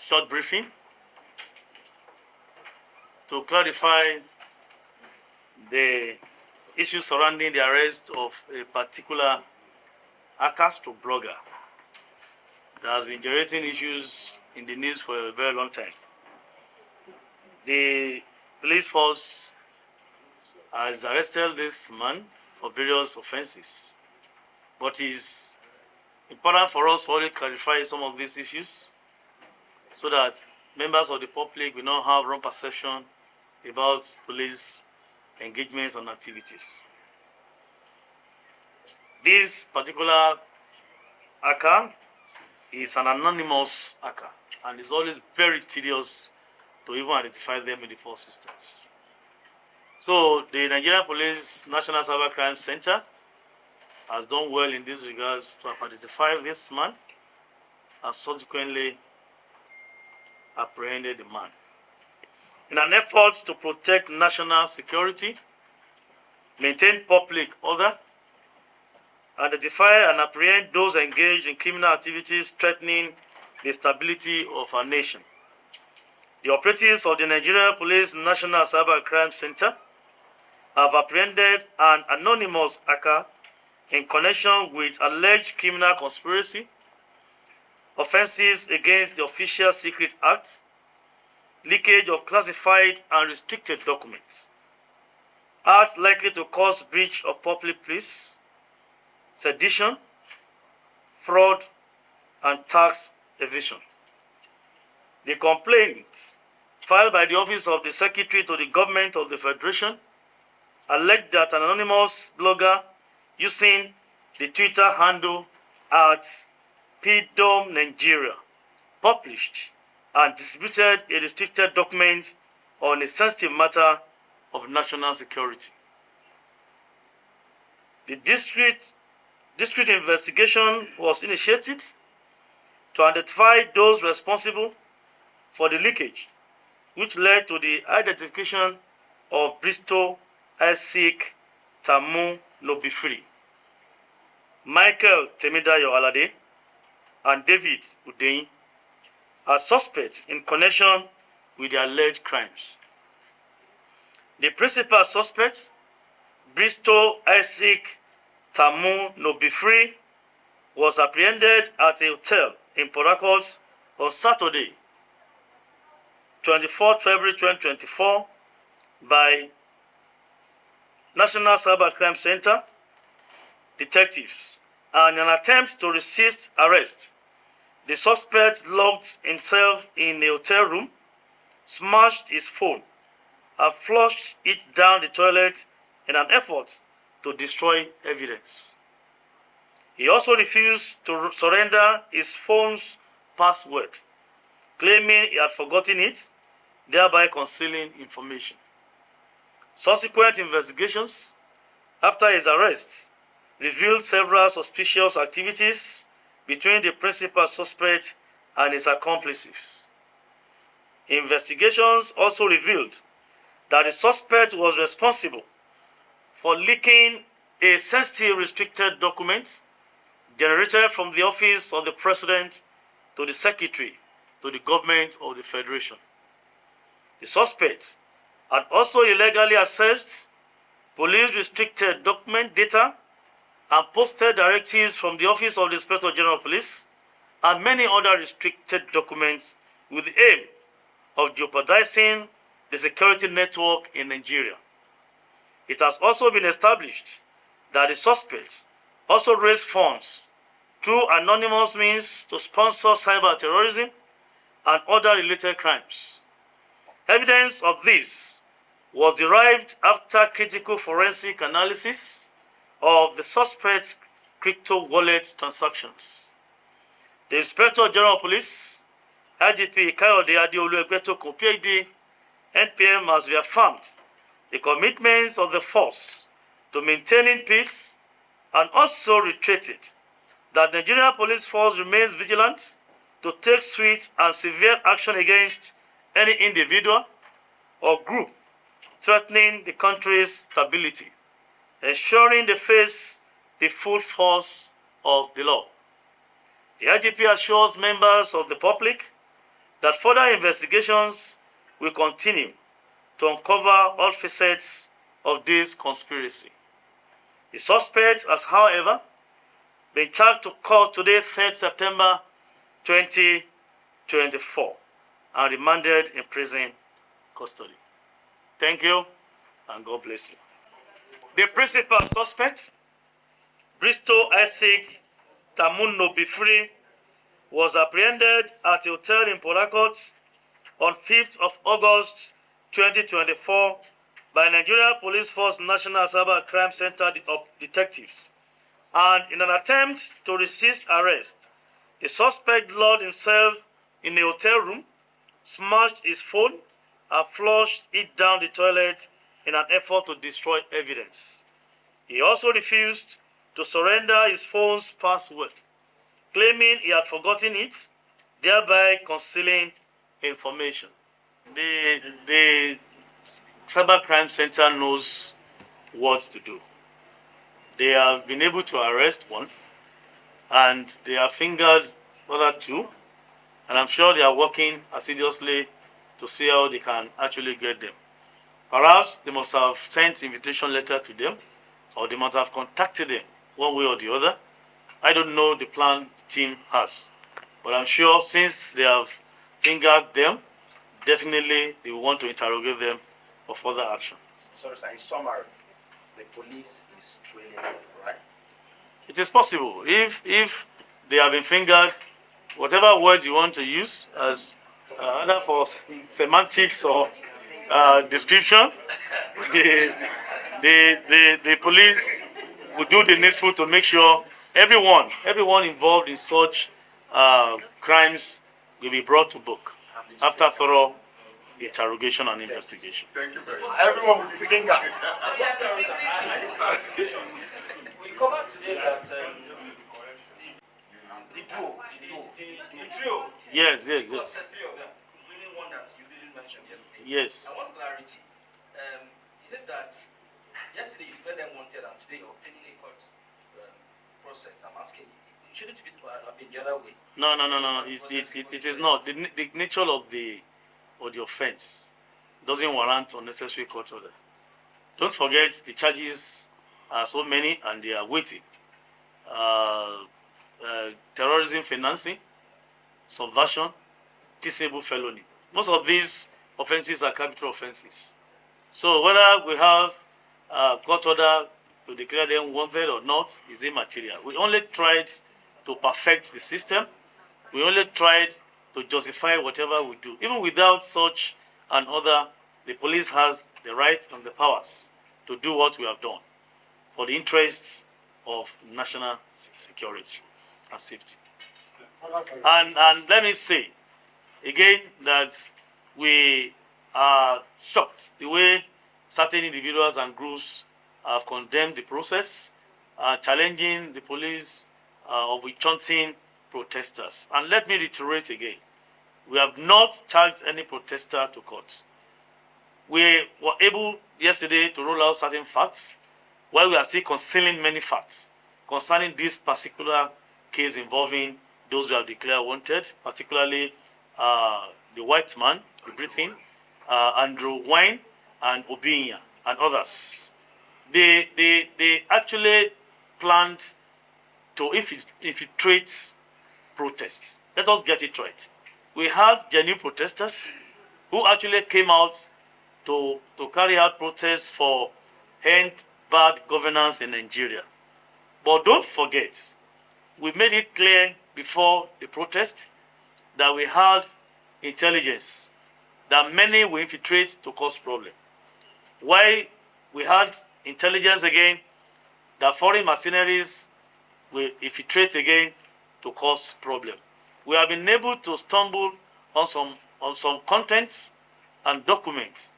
short briefing to clarify the issue surrounding the arrest of a particular blogger that has been generating issues in the news for a very long time. The police force has arrested this man for various offenses, but it's important for us to already clarify some of these issues so that members of the public will not have wrong perception about police engagements and activities. This particular hacker is an anonymous hacker, and it's always very tedious to even identify them in the first instance. So the Nigerian Police National Cybercrime Center has done well in these regards to have identified this man and subsequently apprehended the man. In an effort to protect national security, maintain public order, identify and apprehend those engaged in criminal activities threatening the stability of our nation, the operatives of the Nigerian Police National Cybercrime Center have apprehended an anonymous hacker in connection with alleged criminal conspiracy, offenses against the Official Secret Act, leakage of classified and restricted documents, acts likely to cause breach of public peace, sedition, fraud, and tax evasion. The complaint filed by the Office of the Secretary to the Government of the Federation alleged that an anonymous blogger using the Twitter handle at PIDOM Nigeria published and distributed a restricted document on a sensitive matter of national security. The district investigation was initiated to identify those responsible for the leakage, which led to the identification of Bristol, Isaac Bristol, Michael Temidayo Alade, and David Hundeyin as suspects in connection with the alleged crimes. The principal suspect, Bristol Isaac Bristol, was apprehended at a hotel in Port Harcourt on Saturday, 24th February 2024, by National Cybercrime Center detectives, and in an attempt to resist arrest, the suspect locked himself in a hotel room, smashed his phone, and flushed it down the toilet in an effort to destroy evidence. He also refused to surrender his phone's password, claiming he had forgotten it, thereby concealing information. Subsequent investigations after his arrest revealed several suspicious activities between the principal suspect and his accomplices. Investigations also revealed that the suspect was responsible for leaking a sensitive restricted document generated from the Office of the President to the Secretary to the Government of the Federation. The suspect had also illegally accessed police restricted document data and posted directives from the Office of the Inspector General of Police and many other restricted documents with the aim of jeopardizing the security network in Nigeria. It has also been established that the suspect also raised funds through anonymous means to sponsor cyber terrorism and other related crimes. Evidence of this was derived after critical forensic analysis of the suspect's crypto wallet transactions. The Inspector General of Police, IGP Olumuyiwa Adejobi, NPM, has reaffirmed the commitments of the force to maintaining peace and also reiterated that the Nigerian Police Force remains vigilant to take swift and severe action against any individual or group threatening the country's stability, ensuring they face the full force of the law. The IGP assures members of the public that further investigations will continue to uncover all facets of this conspiracy. The suspect has, however, been charged to court today, 3rd September 2024, and remanded in prison custody. Thank you, and God bless you. The principal suspect, Bristol Isaac Bristol, was apprehended at a hotel in Port Harcourt on 5th of August 2024 by Nigerian Police Force National Cyber Crime Center detectives. And in an attempt to resist arrest, the suspect lured himself in a hotel room, smashed his phone, and flushed it down the toilet in an effort to destroy evidence. He also refused to surrender his phone's password, claiming he had forgotten it, thereby concealing information. The Cybercrime Center knows what to do. They have been able to arrest one, and they have fingered other two, and I'm sure they are working assiduously to see how they can actually get them. Perhaps they must have sent invitation letter to them, or they must have contacted them one way or the other. I don't know the plan the team has, but I'm sure since they have fingered them, definitely they will want to interrogate them for further action. Sorry, sir, in summary, the police is trailing them, right? It is possible. If they have been fingered, whatever word you want to use as either for semantics or description, the police will do the needful to make sure everyone involved in such crimes will be brought to book after thorough interrogation and investigation. Thank you very much. Everyone will be fingered. We covered today that The trio. Yes. Three of them, including one that you didn't mention yesterday. Yes. I want clarity. Is it that yesterday you declared them wanted and today you're obtaining a court process? I'm asking you, shouldn't it have been the other way? No. It is not. The nature of the offense doesn't warrant unnecessary court order. Don't forget the charges are so many and they are weighty. Terrorism financing, subversion, disable felony. Most of these offenses are capital offenses. So whether we have court order to declare them wanted or not is immaterial. We only tried to perfect the system. We only tried to justify whatever we do. Even without such an order, the police has the right and the powers to do what we have done for the interests of national security and safety. And let me say again that we are shocked the way certain individuals and groups have condemned the process, challenging the police of witch-hunting protesters. And let me reiterate again, we have not charged any protester to court. We were able yesterday to roll out certain facts while we are still concealing many facts concerning this particular case involving those who have declared wanted, particularly the white man, the breathing, Andrew Wine and Obinya and others. They actually planned to infiltrate protests. Let us get it right. We had genuine protesters who actually came out to carry out protests for end bad governance in Nigeria. But don't forget, we made it clear before the protest that we had intelligence that many will infiltrate to cause problem. Why we had intelligence again that foreign mercenaries will infiltrate again to cause problem. We have been able to stumble on some contents and documents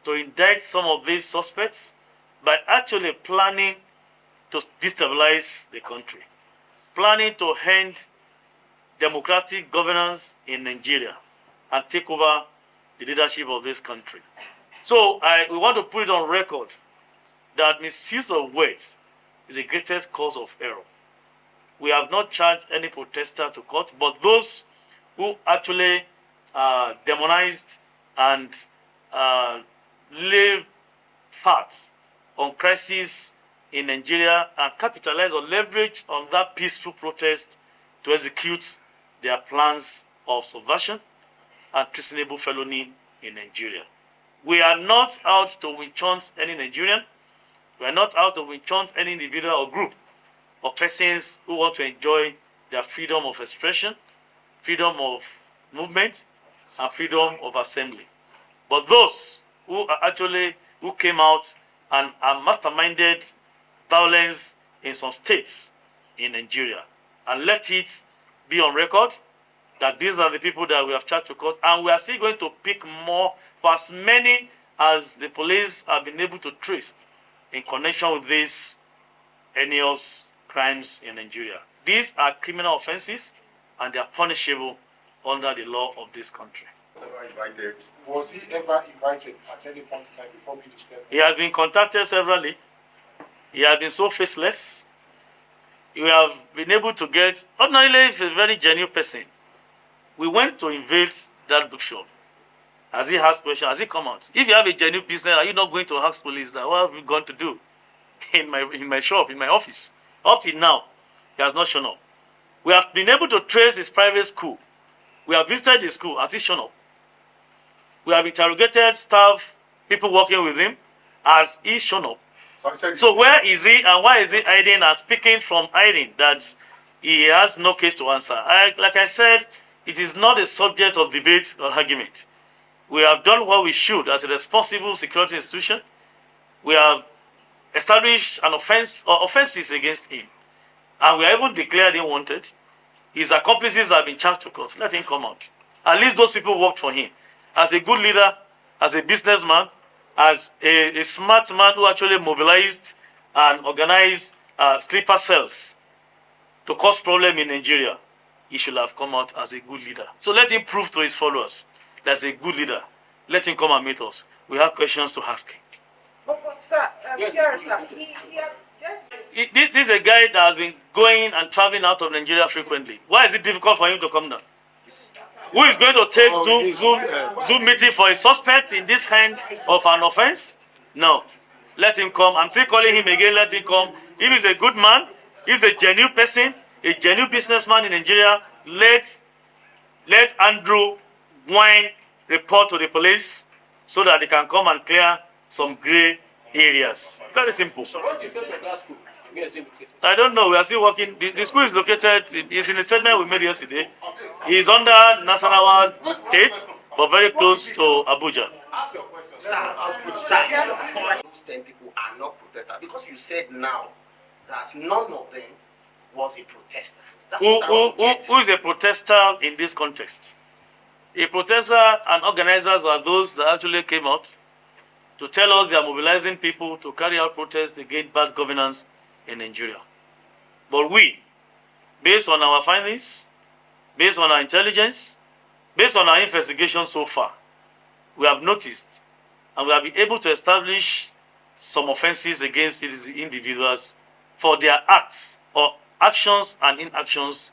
to indict some of these suspects by actually planning to destabilize the country, planning to end democratic governance in Nigeria and take over the leadership of this country. So we want to put it on record that misuse of words is the greatest cause of error. We have not charged any protester to court, but those who actually demonized and lay fat on crisis in Nigeria and capitalize or leverage on that peaceful protest to execute their plans of subversion and treasonable felony in Nigeria. We are not out to witch-hunt any Nigerian. We are not out to witch-hunt any individual or group of persons who want to enjoy their freedom of expression, freedom of movement, and freedom of assembly. But those who came out and are masterminded violence in some states in Nigeria, and let it be on record that these are the people that we have charged to court, and we are still going to pick more for as many as the police have been able to trace in connection with these heinous crimes in Nigeria. These are criminal offenses, and they are punishable under the law of this country. Invited. Was he ever invited at any point in time before being declared? He has been contacted severally. He has been so faceless. We have been able to get, ordinarily, if a very genuine person, we went to invade that bookshop. Has he asked questions? Has he come out? If you have a genuine business, are you not going to ask police that what have you gone to do in my shop, in my office? Up till now, he has not shown up. We have been able to trace his private school. We have visited his school. Has he shown up? We have interrogated staff, people working with him. Has he shown up? So where is he and why is he hiding and speaking from hiding that he has no case to answer? Like I said, it is not a subject of debate or argument. We have done what we should as a responsible security institution. We have established an offense or offenses against him. And we have even declared him wanted. His accomplices have been charged to court. Let him come out. At least those people worked for him. As a good leader, as a businessman, as a smart man who actually mobilized and organized sleeper cells to cause problem in Nigeria, he should have come out as a good leader. So let him prove to his followers that he's a good leader. Let him come and meet us. We have questions to ask him. But sir, yes, sir, This is a guy that has been going and traveling out of Nigeria frequently. Why is it difficult for him to come down? Who is going to take Zoom meeting for a suspect in this kind of an offense? No. Let him come. I'm still calling him again. Let him come. If he's a good man, if he's a genuine person, a genuine businessman in Nigeria, let Andrew Wine report to the police so that they can come and clear some gray areas. Very simple. So what you said to that school? I don't know. We are still working. The school is located, it's in a statement we made yesterday. He's under National State, but very close to Abuja. Ask your question. Sir, those 10 people are not protesters because you said now that none of them was a protester. That's what I want to get. Who is a protester in this context? A protester and organizers are those that actually came out to tell us they are mobilizing people to carry out protests against bad governance in Nigeria. But we, based on our findings, based on our intelligence, based on our investigation so far, we have noticed and we have been able to establish some offenses against these individuals for their acts or actions and inactions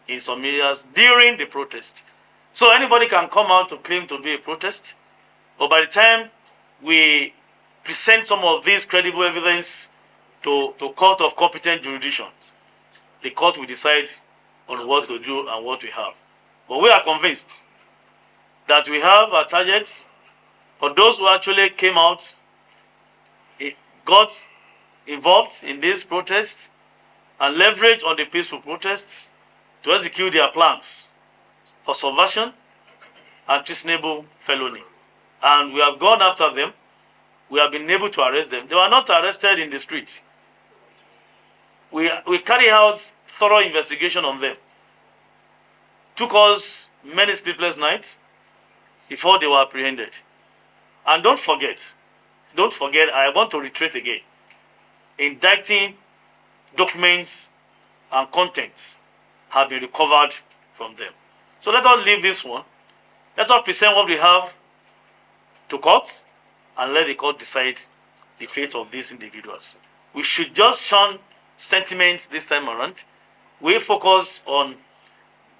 in some areas during the protest. So anybody can come out to claim to be a protest, but by the time we present some of these credible evidence to court of competent jurisdictions, the court will decide on what to do and what we have. But we are convinced that we have our targets for those who actually came out, got involved in this protest, and leveraged on the peaceful protests to execute their plans for subversion and treasonable felony. And we have gone after them. We have been able to arrest them. They were not arrested in the streets. We carry out thorough investigation on them. Took us many sleepless nights before they were apprehended. And don't forget, I want to reiterate again, indicting documents and contents have been recovered from them. So let us leave this one. Let us present what we have to court and let the court decide the fate of these individuals. We should just shun sentiments this time around. We focus on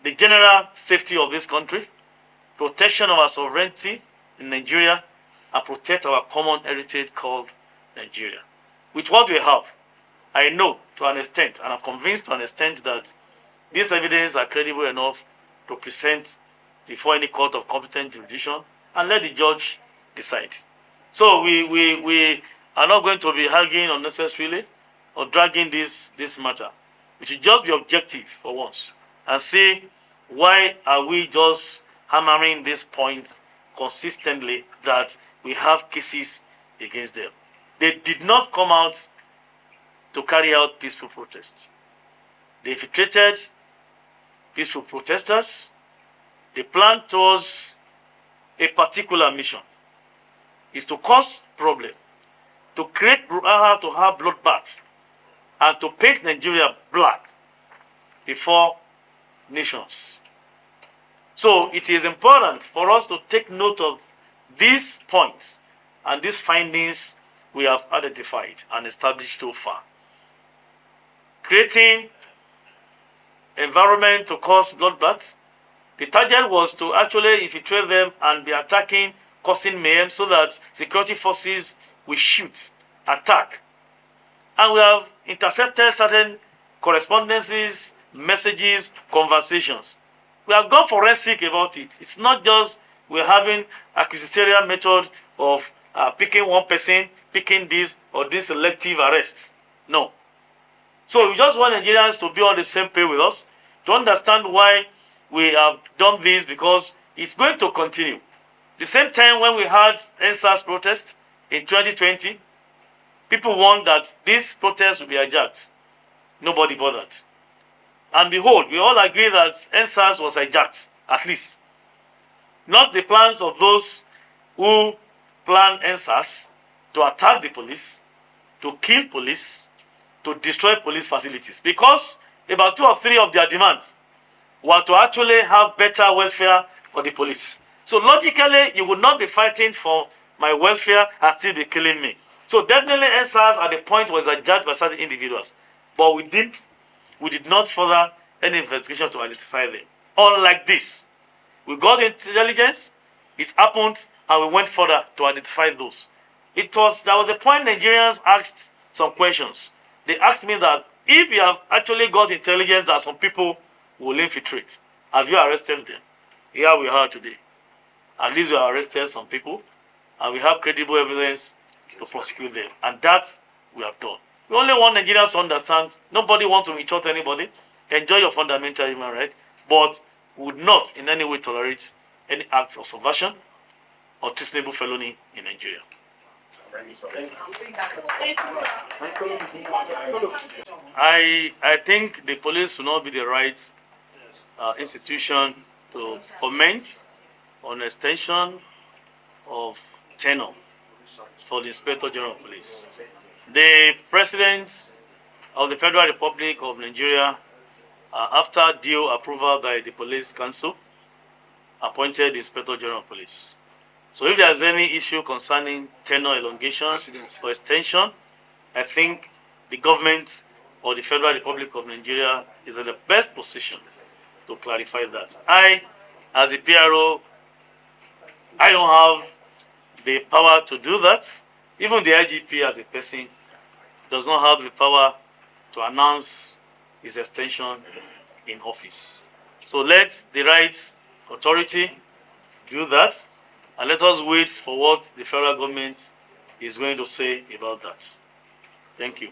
the general safety of this country, protection of our sovereignty in Nigeria, and protect our common heritage called Nigeria. With what we have, I know to an extent, and I'm convinced to an extent that these evidence are credible enough to present before any court of competent jurisdiction and let the judge decide. So we are not going to be arguing unnecessarily or dragging this matter. We should just be objective for once and say, why are we just hammering this point consistently that we have cases against them? They did not come out to carry out peaceful protests. They infiltrated peaceful protesters. They planned towards a particular mission, is to cause problem, to create brouhaha, to have bloodbath, and to paint Nigeria black before nations. So it is important for us to take note of these points and these findings we have identified and established so far. Creating environment to cause bloodbath. The target was to actually infiltrate them and be attacking, causing mayhem, so that security forces will shoot, attack. And we have intercepted certain correspondences, messages, conversations. We have gone forensic about it. It's not just we're having acquisitorial method of picking one person, picking this, or this selective arrest. No. So we just want Nigerians to be on the same page with us, to understand why we have done this, because it's going to continue. The same time when we had NSAS protest in 2020, people warned that this protest would be hijacked. Nobody bothered. And behold, we all agree that NSAS was hijacked, at least. Not the plans of those who planned NSAS to attack the police, to kill police, to destroy police facilities. Because about 2 or 3 of their demands were to actually have better welfare for the police. So logically, you would not be fighting for my welfare and still be killing me. So definitely NSAS at the point was hijacked by certain individuals. But we did not further any investigation to identify them. Unlike this, we got intelligence, it happened, and we went further to identify those. There was a point Nigerians asked some questions. They asked me that if you have actually got intelligence that some people will infiltrate, have you arrested them? Here we are today. At least we have arrested some people, and we have credible evidence to prosecute them. And that we have done. We only want Nigerians to understand, nobody wants to insult anybody, enjoy your fundamental human right, but would not in any way tolerate any acts of subversion or treasonable felony in Nigeria. I think the police will not be the right institution to comment on extension of tenure for the Inspector General of Police. The President of the Federal Republic of Nigeria, after due approval by the Police Council, appointed the Inspector General of Police. So if there is any issue concerning tenure elongation or extension, I think the government or the Federal Republic of Nigeria is in the best position to clarify that. I, as a PRO, I don't have the power to do that. Even the IGP as a person does not have the power to announce his extension in office. So let the right authority do that, and let us wait for what the federal government is going to say about that. Thank you.